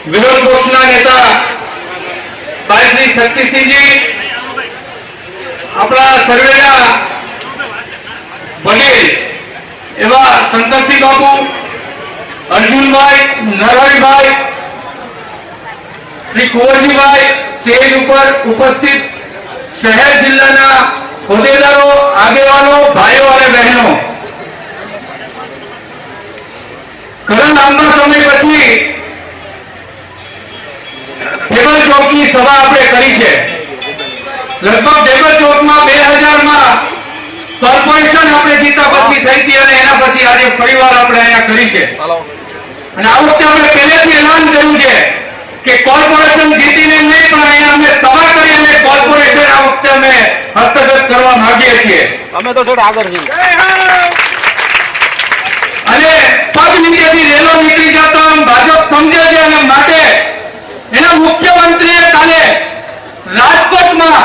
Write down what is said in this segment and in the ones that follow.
વિરોધ પક્ષના નેતા ભાઈ શ્રી શક્તિસિંહજી, આપણા સર્વેના વડીલ એવા શંકરસિંહ બાપુ, અર્જુનભાઈ, નરહરિભાઈ, શ્રી કુંવરજીભાઈ, સ્ટેજ ઉપર ઉપસ્થિત શહેર જિલ્લાના હોદ્દેદારો, આગેવાનો, ભાઈઓ અને બહેનો, ઘણા લાંબા સમય પછી ટેબલ ચોકની સભા આપણે કરી છે. લગભગ ટેબલ ચોકમાં 2000માં કોર્પોરેશન આપણે જીતા પછી થઈ હતી અને એના પછી આજે ફરીવાર આપણે અહીંયા કરી છે. અને આ વખતે આપણે પહેલેથી એલાન કર્યું છે કે કોર્પોરેશન જીતીને નહીં પણ અહીંયા અમે સભા કરી અને કોર્પોરેશન આ વખતે અમે હસ્તગત કરવા માંગીએ છીએ. અમે તો થોડા આગળ છીએ અને પગ નીચેથી રેલો નીકળી જતો ભાજપ સમજે છે અને માટે એના મુખ્યમંત્રીએ કાલે રાજકોટમાં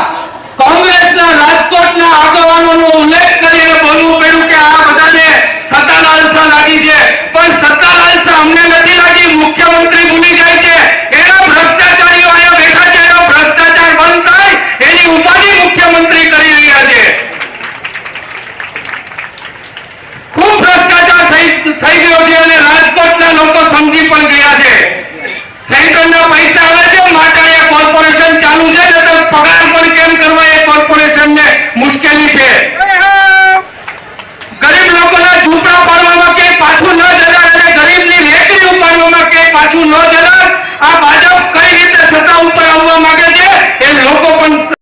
કોંગ્રેસના રાજકોટના આગેવાનોનો ઉલ્લેખ કરીને બોલવું પડ્યું કે આ બધાને સત્તા લાલસા લાગી છે, પણ સત્તા લાલસા અમને નથી લાગી. મુખ્યમંત્રી ભૂલી જાય છે એના ભ્રષ્ટાચારીઓ અહીંયા બેઠા છે, એનો ભ્રષ્ટાચાર બંધ થાય એની ઉપાધિ મુખ્યમંત્રી કરી રહ્યા છે. ખૂબ ભ્રષ્ટાચાર થઈ ગયો છે અને રાજકોટના લોકો સમજી પણ ગયા છે. સેન્ટ્રલના પૈસા આવે છે માટે અહીંયા કોર્પોરેશન ચાલુ છે ને તો પગાર પણ કેમ કરવા એ કોર્પોરેશનને મુશ્કેલી છે. ગરીબ લોકોના ઝૂંપડા પાડવામાં કે પાછું ન જતા અને ગરીબની રેકડી ઉપાડવામાં કે પાછું ન જતા